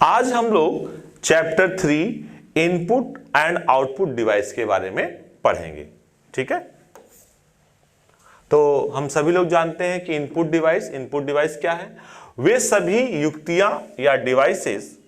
आज हम लोग chapter 3 input and output device के बारे में पढ़ेंगे। ठीक है, तो हम सभी लोग जानते हैं कि इनपुट डिवाइस क्या है? वे सभी युक्तियां या डिवाइसेस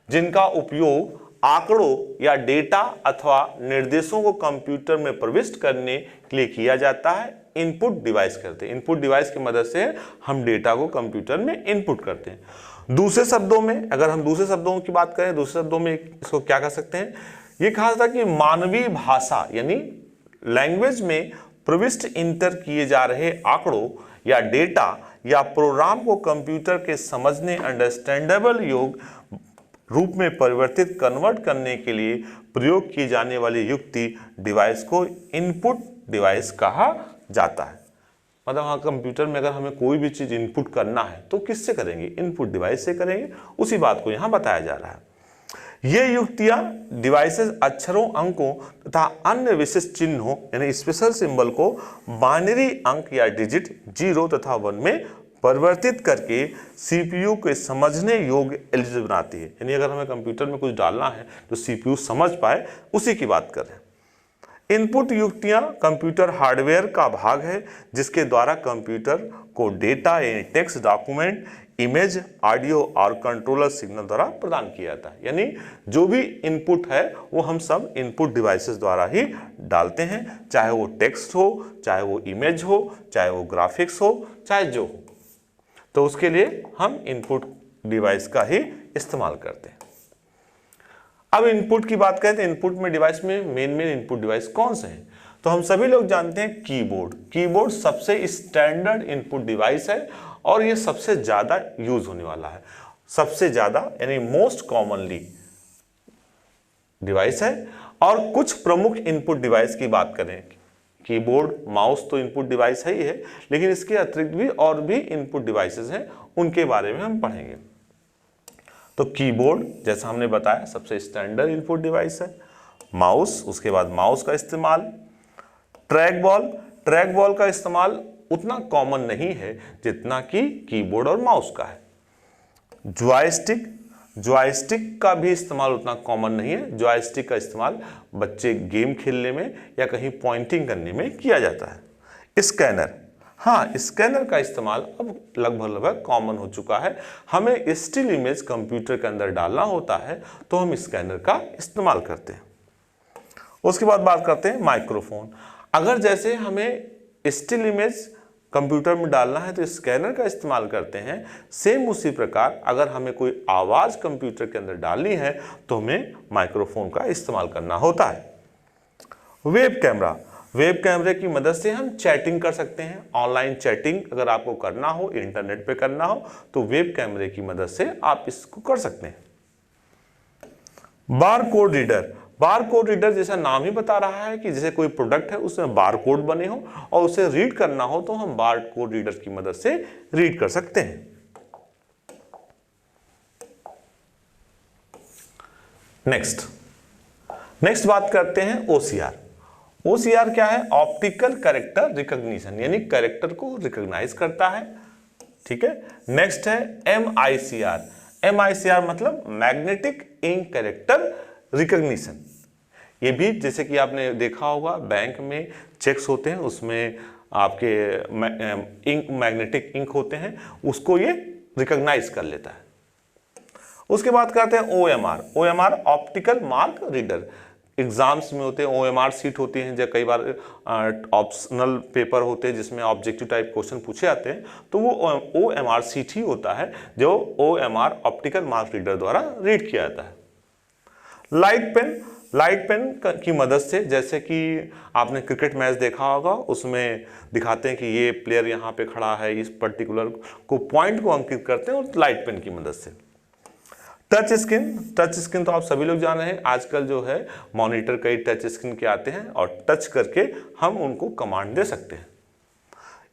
जिनका उपयोग आंकड़ों या डेटा अथवा निर्देशों को कंप्यूटर में प्रविष्ट करने के लिए किया जाता है, इनपुट डिवाइस करते हैं। इनपुट डिवाइस की मदद से हम डेटा को कंप्यूटर में इनपुट करते हैं। दूसरे शब्दों में, अगर हम दूसरे शब्दों की बात करें, दूसरे शब्दों में इसको क्या कह सकते हैं? ये कहा था कि मानवीय भाषा यानी लैंग्वेज में प्रविष्ट इंटर किए जा रहे आंकड़ों या डेटा या प्रोग्राम को कंप्यूटर के समझने अंडरस्टैंडेबल योग्य रूप में परिवर्तित कन्वर्ट करने के लिए प्रयोग की जाने वाली युक्ति डिवाइस को इनपुट डिवाइस कहा जाता है। मतलब हाँ, कंप्यूटर में अगर हमें कोई भी चीज इनपुट करना है तो किससे करेंगे? इनपुट डिवाइस से करेंगे। उसी बात को यहाँ बताया जा रहा है। ये युक्तियां डिवाइसेस अक्षरों, अंकों तथा अन्य विशिष्ट चिन्हों यानी स्पेशल सिंबल को बाइनरी अंक या डिजिट 0 तथा 1 में परिवर्तित करके सीपीयू के समझने योग्य एलिजिबल बनाती है। यानी अगर हमें कंप्यूटर में कुछ डालना है तो सीपीयू समझ पाए, उसी की बात कर रहे हैं। इनपुट युक्तियां कंप्यूटर हार्डवेयर का भाग है जिसके द्वारा कंप्यूटर को डेटा यानी टेक्स्ट, डॉक्यूमेंट, इमेज, ऑडियो और कंट्रोलर सिग्नल द्वारा प्रदान किया जाता है। यानी जो भी इनपुट है वो हम सब इनपुट डिवाइसेस द्वारा ही डालते हैं, चाहे वो टेक्स्ट हो, चाहे वो इमेज हो, चाहे वो ग्राफिक्स हो, चाहे जो हो। तो उसके लिए हम इनपुट डिवाइस का ही इस्तेमाल करते हैं। अब इनपुट की बात करें तो इनपुट में डिवाइस में मेन इनपुट डिवाइस कौन से हैं? तो हम सभी लोग जानते हैं कीबोर्ड। कीबोर्ड सबसे स्टैंडर्ड इनपुट डिवाइस है और ये सबसे ज्यादा यूज होने वाला है। सबसे ज्यादा यानी मोस्ट कॉमनली डिवाइस है। और कुछ प्रमुख इनपुट डिवाइस की बात करें, कीबोर्ड, माउस तो इनपुट डिवाइस है ही है, लेकिन इसके अतिरिक्त भी और भी इनपुट डिवाइसेस हैं, उनके बारे में हम पढ़ेंगे। तो कीबोर्ड जैसा हमने बताया सबसे स्टैंडर्ड इनपुट डिवाइस है। माउस, उसके बाद माउस का इस्तेमाल। ट्रैक बॉल का इस्तेमाल उतना कॉमन नहीं है जितना कि कीबोर्ड और माउस का है। जॉयस्टिक का भी इस्तेमाल उतना कॉमन नहीं है। जॉयस्टिक का इस्तेमाल बच्चे गेम खेलने में या कहीं पॉइंटिंग करने में किया जाता है। स्कैनर, हाँ, स्कैनर का इस्तेमाल अब लगभग कॉमन हो चुका है। हमें स्टिल इमेज कंप्यूटर के अंदर डालना होता है तो हम स्कैनर का इस्तेमाल करते हैं। उसके बाद बात करते हैं माइक्रोफोन। अगर जैसे हमें स्टिल इमेज कंप्यूटर में डालना है तो स्कैनर का इस्तेमाल करते हैं, सेम उसी प्रकार अगर हमें कोई आवाज कंप्यूटर के अंदर डालनी है तो हमें माइक्रोफोन का इस्तेमाल करना होता है। वेब कैमरे की मदद से हम चैटिंग कर सकते हैं। ऑनलाइन चैटिंग अगर आपको करना हो, इंटरनेट पे करना हो, तो वेब कैमरे की मदद से आप इसको कर सकते हैं। बारकोड रीडर जैसा नाम ही बता रहा है कि जैसे कोई प्रोडक्ट है उसमें बारकोड बने हो और उसे रीड करना हो तो हम बारकोड रीडर की मदद से रीड कर सकते हैं। नेक्स्ट बात करते हैं ओसीआर। ओसीआर क्या है? ऑप्टिकल कैरेक्टर रिकॉग्निशन, यानी कैरेक्टर को रिकॉग्नाइज करता है। ठीक है। नेक्स्ट है एमआईसीआर। एमआईसीआर मतलब मैग्नेटिक इंक कैरेक्टर रिकॉग्निशन। ये भी जैसे कि आपने देखा होगा बैंक में चेक्स होते हैं, उसमें आपके मैग्नेटिक इंक होते हैं, उसको ये रिकॉग्नाइज कर लेता है। उसके बाद करते हैं OMR optical mark reader. Exams में होते हैं, ओएमआर सीट होती हैं, जो कई बार ऑप्शनल पेपर होते हैं जिसमें ऑब्जेक्टिव टाइप क्वेश्चन पूछे जाते हैं, तो वो ओएमआर सीट ही होता है जो ओएमआर ऑप्टिकल मार्क रीडर द्वारा रीड किया जाता है। लाइट पेन की मदद से, जैसे कि आपने क्रिकेट मैच देखा होगा, उसमें दिखाते हैं कि ये प्लेयर यहाँ पे खड़ा है, इस पर्टिकुलर को पॉइंट को अंकित करते हैं और लाइट पेन की मदद से। टच स्क्रीन तो आप सभी लोग जान रहे हैं, आजकल जो है मॉनिटर कई टच स्क्रीन के आते हैं और टच करके हम उनको कमांड दे सकते हैं।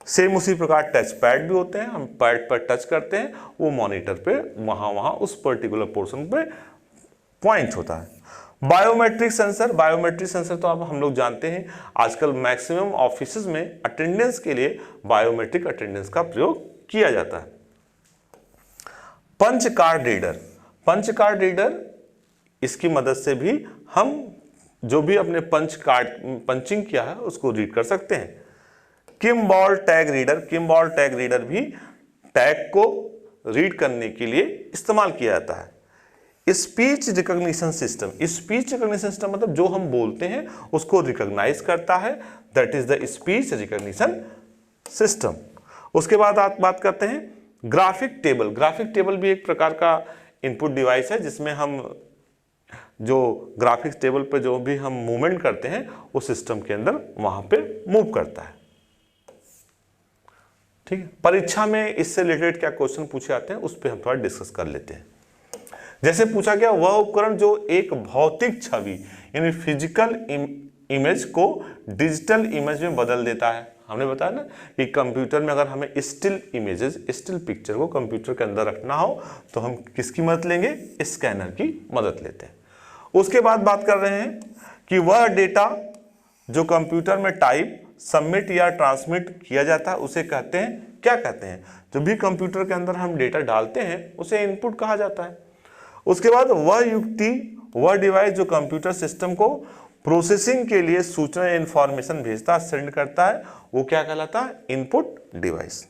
सेम उसी प्रकार टच पैड भी होते हैं, हम पैड पर टच करते हैं, वो मॉनिटर पे वहां उस पर्टिकुलर पोर्शन पे पॉइंट होता है। बायोमेट्रिक सेंसर तो आप हम लोग जानते हैं, आजकल मैक्सिमम ऑफिसेज में अटेंडेंस के लिए बायोमेट्रिक अटेंडेंस का प्रयोग किया जाता है। पंच पंच कार्ड रीडर, इसकी मदद से भी हम जो भी अपने पंचिंग किया है उसको रीड कर सकते हैं। Kimball tag reader, Kimball tag reader भी टैग को रीड करने के लिए इस्तेमाल किया जाता है। Speech recognition system, speech recognition system मतलब जो हम बोलते हैं उसको रिकॉग्नाइज करता है, that is the speech recognition system. उसके बाद आप बात करते हैं ग्राफिक टेबल। ग्राफिक टेबल भी एक प्रकार का इनपुट डिवाइस है जिसमें हम जो ग्राफिक्स टेबल पे जो भी हम मूवमेंट करते हैं उस सिस्टम के अंदर वहां पे मूव करता है। ठीक है, परीक्षा में इससे रिलेटेड क्या क्वेश्चन पूछे जाते हैं उस पर हम थोड़ा डिस्कस कर लेते हैं। जैसे पूछा गया वह उपकरण जो एक भौतिक छवि यानी फिजिकल इमेज को डिजिटल इमेज में बदल देता है। हमने बताया ना कि कंप्यूटर में अगर हमें स्टिल इमेजेस, स्टिल पिक्चर को कंप्यूटर के अंदर रखना हो तो हम किसकी मदद लेंगे? स्कैनर की मदद लेते हैं। उसके बाद बात कर रहे हैं कि वह डेटा जो कंप्यूटर में टाइप, सबमिट या ट्रांसमिट किया जाता है उसे कहते हैं, क्या कहते हैं? जो भी कंप्यूटर के अंदर हम डेटा डालते हैं उसे इनपुट कहा जाता है। उसके बाद वह युक्ति, वह डिवाइस जो कंप्यूटर सिस्टम को प्रोसेसिंग के लिए सूचना या इंफॉर्मेशन भेजता, सेंड करता है, वो क्या कहलाता है? Input device.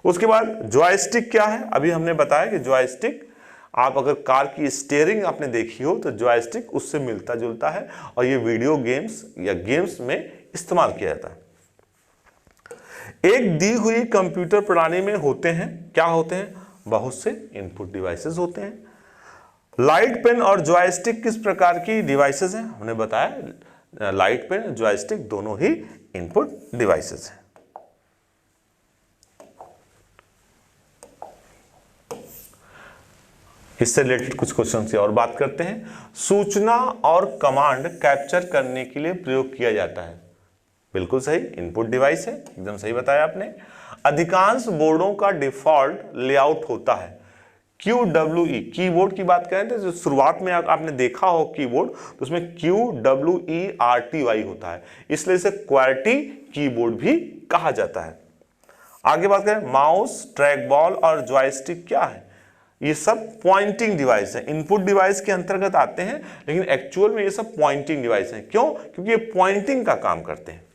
उसके बाद जॉयस्टिक क्या है? अभी हमने बताया कि जॉयस्टिक, आप अगर कार की स्टीयरिंग आपने देखी हो तो जॉयस्टिक उससे मिलता जुलता है और ये वीडियो गेम्स या गेम्स में इस्तेमाल किया जाता है। एक दी हुई कंप्यूटर प्रणाली में होते हैं, क्या होते हैं? बहुत से इनपुट डिवाइसेस होते हैं। लाइट पेन और जॉयस्टिक किस प्रकार की डिवाइसेस हैं? हमने बताया लाइट पेन, जॉयस्टिक दोनों ही इनपुट डिवाइसेस हैं। इससे रिलेटेड कुछ क्वेश्चन की और बात करते हैं। सूचना और कमांड कैप्चर करने के लिए प्रयोग किया जाता है, बिल्कुल सही, इनपुट डिवाइस है, एकदम सही बताया आपने। अधिकांश बोर्डों का डिफॉल्ट लेआउट होता है QWE, कीबोर्ड की बात करें तो जो शुरुआत में आपने देखा हो कीबोर्ड तो उसमें QWERTY होता है, इसलिए इसे क्वार्टी कीबोर्ड भी कहा जाता है। आगे बात करें माउस, ट्रैक बॉल और जॉयस्टिक क्या है? ये सब पॉइंटिंग डिवाइस है, इनपुट डिवाइस के अंतर्गत आते हैं लेकिन एक्चुअल में ये सब पॉइंटिंग डिवाइस हैं। क्यों? क्योंकि ये पॉइंटिंग का काम करते हैं।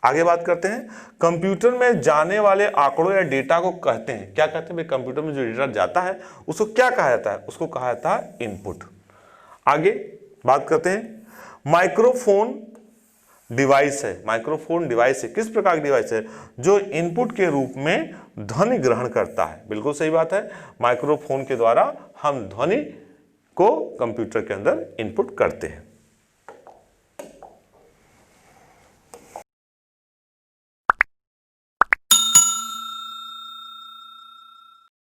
आगे बात करते हैं कंप्यूटर में जाने वाले आंकड़ों या डेटा को कहते हैं, क्या कहते हैं? भाई कंप्यूटर में जो डेटा जाता है उसको क्या कहा जाता है? उसको कहा जाता है इनपुट। आगे बात करते हैं माइक्रोफोन डिवाइस है, माइक्रोफोन डिवाइस है, किस प्रकार की डिवाइस है? जो इनपुट के रूप में ध्वनि ग्रहण करता है, बिल्कुल सही बात है, माइक्रोफोन के द्वारा हम ध्वनि को कंप्यूटर के अंदर इनपुट करते हैं।